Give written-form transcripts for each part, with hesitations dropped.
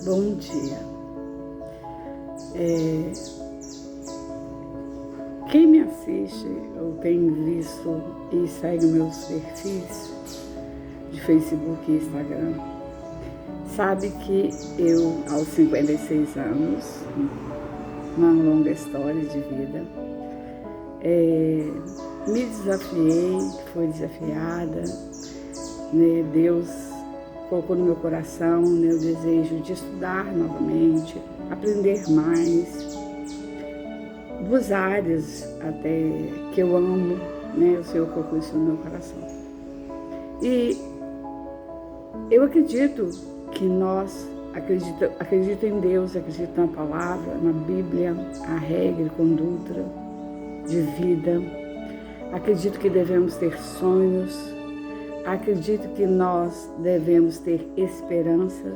Bom dia. Quem me assiste ou tem visto e segue meus perfis de Facebook e Instagram, sabe que eu, aos 56 anos, uma longa história de vida, me desafiei, fui desafiada, né? Deus colocou no meu coração, né, o desejo de estudar novamente, aprender mais, duas áreas até que eu amo, né, o Senhor colocou isso no meu coração. E eu acredito que nós acredito em Deus, acredito na palavra, na Bíblia, a regra e conduta de vida. Acredito que devemos ter sonhos. Acredito que nós devemos ter esperança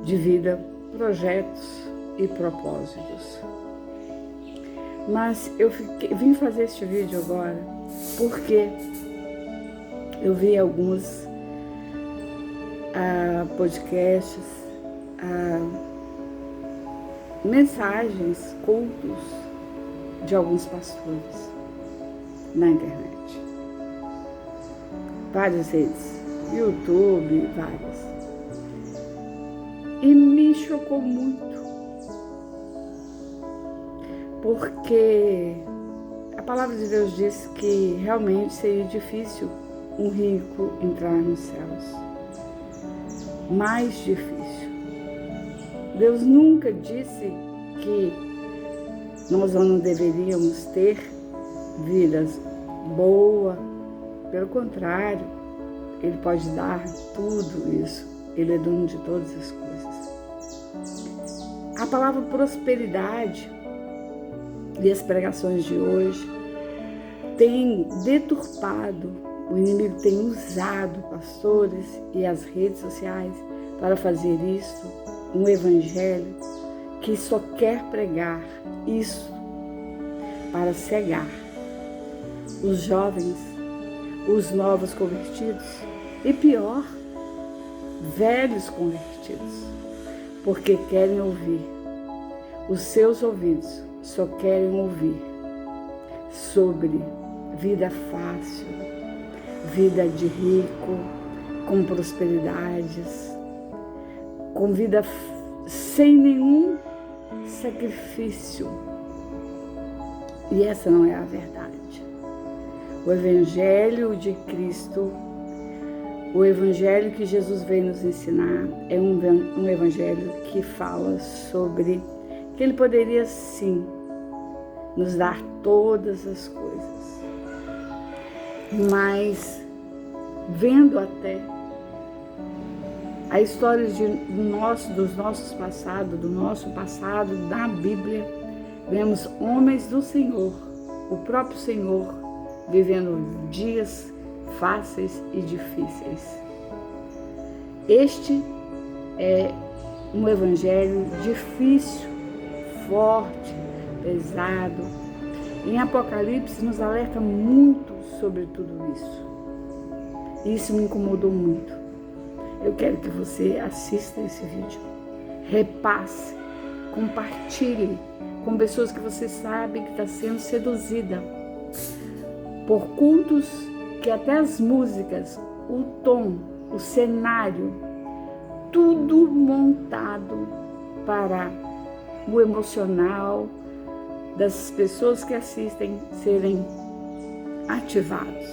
de vida, projetos e propósitos. Mas eu vim fazer este vídeo agora porque eu vi alguns podcasts, mensagens, cultos de alguns pastores na internet. Várias redes, YouTube, várias. E me chocou muito, porque a palavra de Deus diz que realmente seria difícil um rico entrar nos céus. Mais difícil. Deus nunca disse que nós não deveríamos ter vidas boas. Pelo contrário, Ele pode dar tudo isso. Ele é dono de todas as coisas. A palavra prosperidade e as pregações de hoje têm deturpado, o inimigo tem usado pastores e as redes sociais para fazer isso, um evangelho que só quer pregar isso para cegar os jovens, os novos convertidos e pior, velhos convertidos, porque querem ouvir. Os seus ouvidos só querem ouvir sobre vida fácil, vida de rico, com prosperidades, com vida sem nenhum sacrifício. E essa não é a verdade. O Evangelho de Cristo, o Evangelho que Jesus veio nos ensinar, é um Evangelho que fala sobre que Ele poderia sim nos dar todas as coisas. Mas, vendo até a história dos nossos passados, do nosso passado, da Bíblia, vemos homens do Senhor, o próprio Senhor, vivendo dias fáceis e difíceis. Este é um evangelho difícil, forte, pesado. Em Apocalipse nos alerta muito sobre tudo isso. Isso me incomodou muito. Eu quero que você assista esse vídeo, repasse, compartilhe com pessoas que você sabe que está sendo seduzida por cultos que até as músicas, o tom, o cenário, tudo montado para o emocional das pessoas que assistem serem ativados.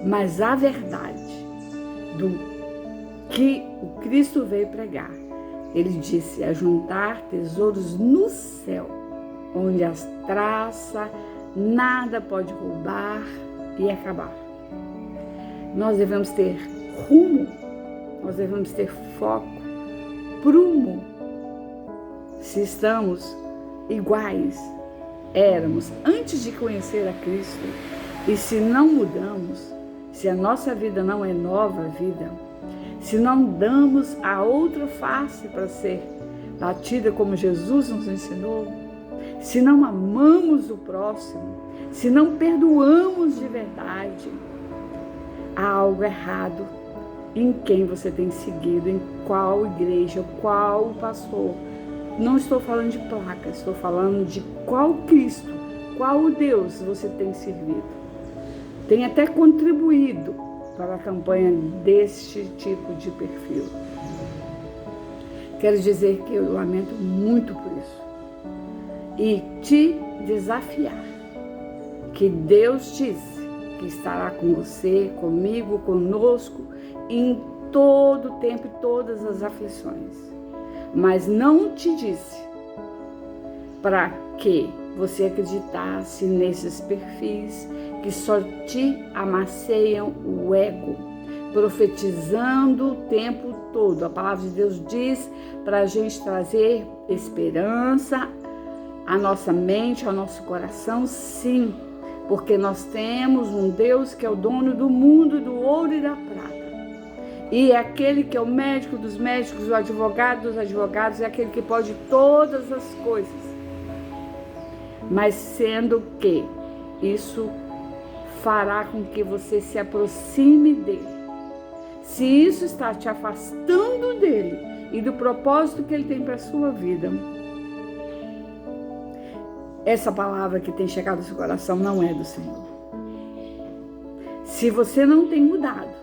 Mas a verdade do que o Cristo veio pregar, Ele disse: ajuntar tesouros no céu, onde as traças nada pode roubar e acabar. Nós devemos ter rumo, nós devemos ter foco, prumo. Se estamos iguais, éramos antes de conhecer a Cristo, e se não mudamos, se a nossa vida não é nova vida, se não damos a outra face para ser batida como Jesus nos ensinou, se não amamos o próximo, se não perdoamos de verdade, há algo errado em quem você tem seguido, em qual igreja, qual pastor. Não estou falando de placa, estou falando de qual Cristo, qual Deus você tem servido. Tem até contribuído para a campanha deste tipo de perfil. Quero dizer que eu lamento muito por isso. E te desafiar que Deus disse que estará com você, comigo, conosco, em todo o tempo e todas as aflições. Mas não te disse para que você acreditasse nesses perfis que só te amaciam o ego, profetizando o tempo todo. A palavra de Deus diz para a gente trazer esperança à nossa mente, ao nosso coração, sim, porque nós temos um Deus que é o dono do mundo, do ouro e da prata. E é aquele que é o médico dos médicos, o advogado dos advogados, é aquele que pode todas as coisas. Mas sendo que isso fará com que você se aproxime dele. Se isso está te afastando dele e do propósito que ele tem para a sua vida, essa palavra que tem chegado ao seu coração não é do Senhor. Se você não tem mudado,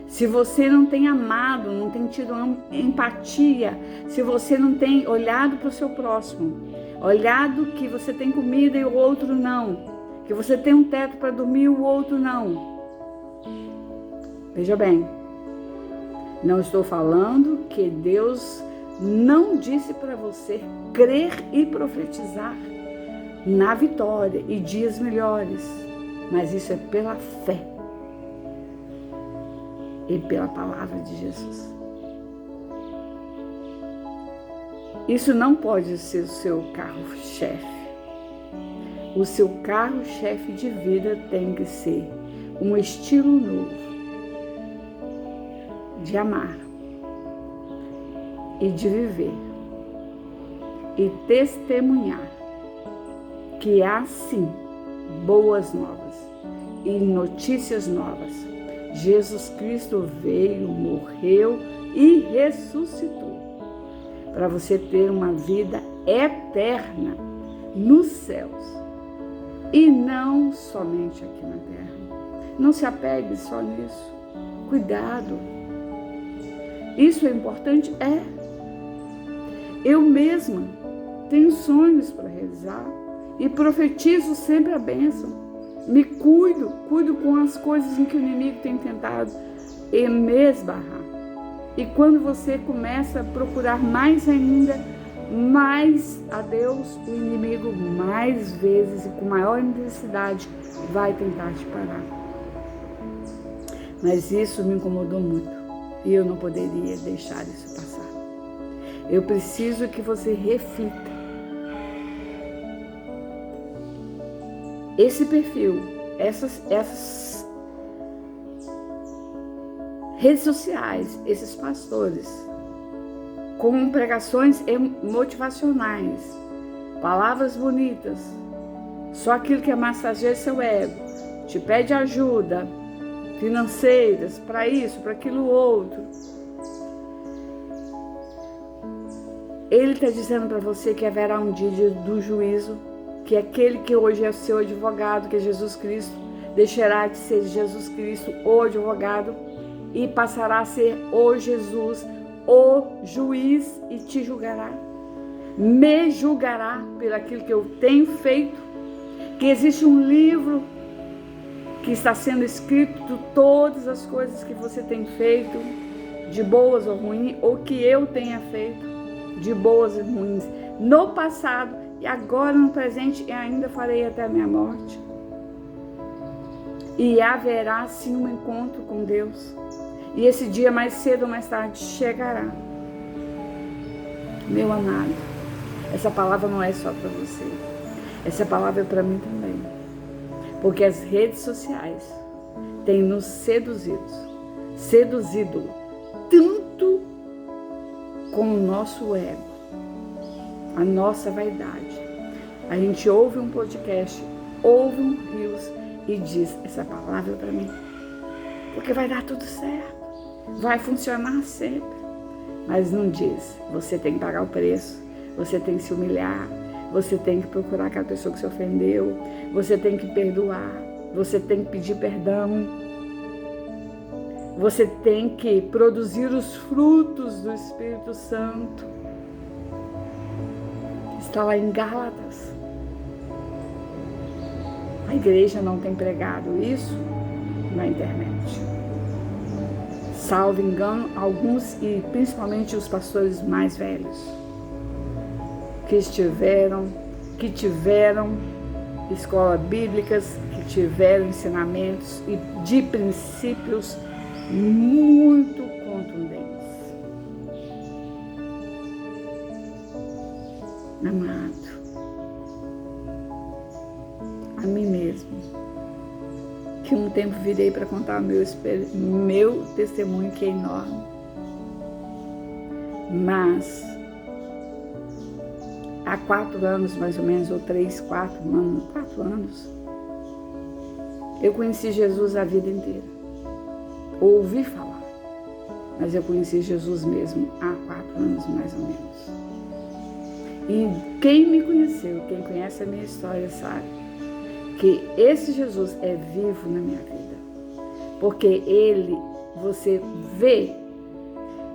se você não tem amado, não tem tido empatia, se você não tem olhado para o seu próximo, olhado que você tem comida e o outro não, que você tem um teto para dormir e o outro não. Veja bem, não estou falando que Deus não disse para você crer e profetizar na vitória e dias melhores, mas isso é pela fé e pela palavra de Jesus. Isso não pode ser o seu carro-chefe. O seu carro-chefe de vida tem que ser um estilo novo de amar e de viver e testemunhar que há sim boas novas e notícias novas. Jesus Cristo veio, morreu e ressuscitou para você ter uma vida eterna nos céus e não somente aqui na terra. Não se apegue só nisso. Cuidado. Isso é importante? É. Eu mesma tenho sonhos para realizar e profetizo sempre a bênção. Me cuido com as coisas em que o inimigo tem tentado me esbarrar. E quando você começa a procurar mais ainda, mais a Deus, o inimigo mais vezes e com maior intensidade vai tentar te parar. Mas isso me incomodou muito e eu não poderia deixar isso passar. Eu preciso que você reflita. Esse perfil, essas redes sociais, esses pastores, com pregações motivacionais, palavras bonitas, só aquilo que massageia seu ego, te pede ajuda financeiras para isso, para aquilo outro. Ele está dizendo para você que haverá um dia do juízo, que aquele que hoje é o seu advogado, que é Jesus Cristo, deixará de ser Jesus Cristo, o advogado, e passará a ser o Jesus, o juiz, e te julgará. Me julgará pelo aquilo que eu tenho feito, que existe um livro que está sendo escrito todas as coisas que você tem feito, de boas ou ruins, ou que eu tenha feito, de boas e ruins, no passado, e agora no presente, e ainda farei até a minha morte. E haverá sim um encontro com Deus. E esse dia mais cedo ou mais tarde chegará. Meu amado, essa palavra não é só para você. Essa palavra é para mim também. Porque as redes sociais têm nos seduzido tanto com o nosso ego, a nossa vaidade. A gente ouve um podcast, ouve um Reels e diz, essa palavra é para mim. porque vai dar tudo certo, vai funcionar sempre. Mas não diz, você tem que pagar o preço, você tem que se humilhar, você tem que procurar aquela pessoa que se ofendeu, você tem que perdoar, você tem que pedir perdão, você tem que produzir os frutos do Espírito Santo. Está lá em Gálatas. A igreja não tem pregado isso na internet. Salvo engano, alguns e principalmente os pastores mais velhos, que tiveram escolas bíblicas, que tiveram ensinamentos e de princípios muito contundentes. Amado, a mim mesmo, que um tempo virei para contar meu testemunho, que é enorme, mas há 4 anos mais ou menos, ou 4 anos, eu conheci Jesus a vida inteira. Ouvi falar, mas eu conheci Jesus mesmo há 4 anos mais ou menos. E quem me conheceu, quem conhece a minha história, sabe que esse Jesus é vivo na minha vida. Porque ele, você vê,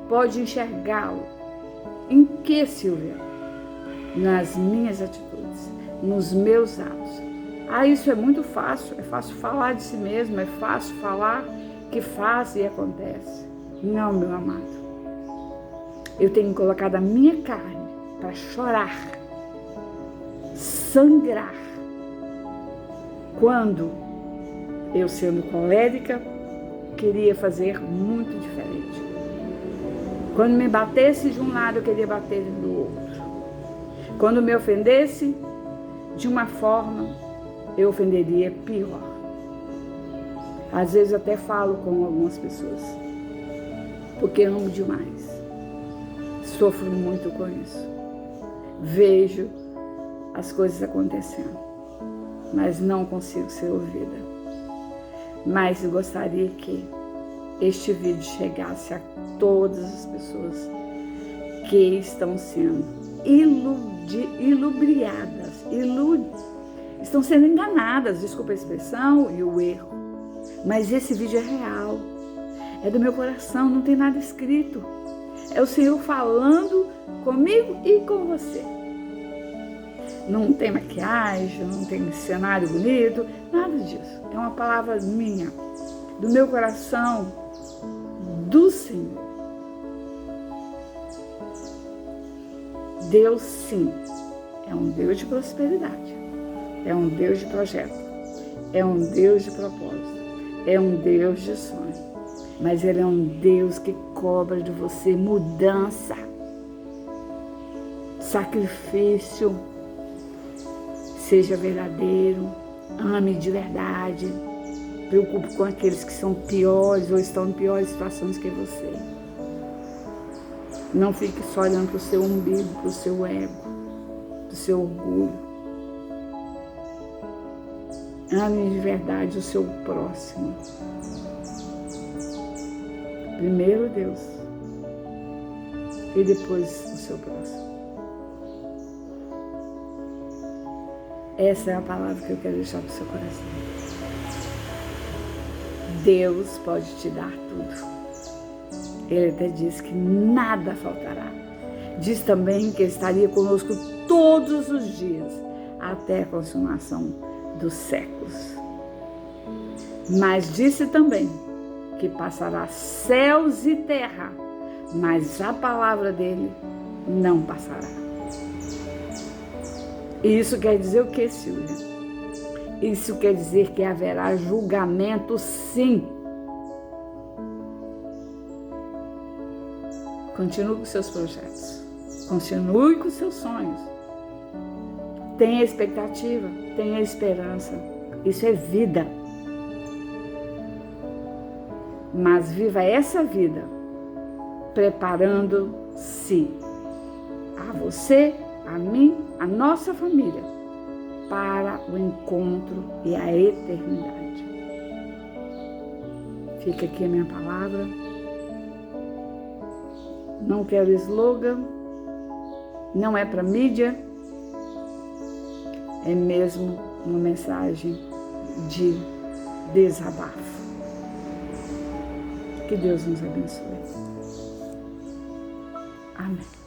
pode enxergá-lo. Em que, Silvia? Nas minhas atitudes, nos meus atos. Isso é muito fácil, é fácil falar de si mesmo, é fácil falar que faz e acontece. Não, meu amado. Eu tenho colocado a minha carne para chorar, sangrar, quando eu, sendo colérica, queria fazer muito diferente. Quando me batesse de um lado, eu queria bater do outro. Quando me ofendesse de uma forma, eu ofenderia pior. Às vezes eu até falo com algumas pessoas, porque amo demais. Sofro muito com isso. Vejo as coisas acontecendo, mas não consigo ser ouvida. Mas eu gostaria que este vídeo chegasse a todas as pessoas que estão sendo ilubriadas, estão sendo enganadas, desculpa a expressão e o erro. Mas esse vídeo é real, é do meu coração, não tem nada escrito. É o Senhor falando comigo e com você. Não tem maquiagem, não tem cenário bonito, nada disso. É uma palavra minha, do meu coração, do Senhor. Deus, sim, é um Deus de prosperidade, é um Deus de projeto, é um Deus de propósito, é um Deus de sonho, mas Ele é um Deus que cobra de você mudança, sacrifício. Seja verdadeiro, ame de verdade, preocupe com aqueles que são piores ou estão em piores situações que você. Não fique só olhando para o seu umbigo, para o seu ego, para o seu orgulho. Ame de verdade o seu próximo. Primeiro Deus e depois o seu próximo. Essa é a palavra que eu quero deixar para o seu coração. Deus pode te dar tudo. Ele até diz que nada faltará. Diz também que Ele estaria conosco todos os dias, até a consumação dos séculos. Mas disse também que passará céus e terra, mas a palavra dele não passará. E isso quer dizer o que, Silvia? Isso quer dizer que haverá julgamento, sim. Continue com seus projetos. Continue com seus sonhos. Tenha expectativa, tenha esperança. Isso é vida. Mas viva essa vida preparando-se a você, a mim, a nossa família, para o encontro e a eternidade. Fica aqui a minha palavra. Não quero slogan, não é para mídia, é mesmo uma mensagem de desabafo. Que Deus nos abençoe. Amém.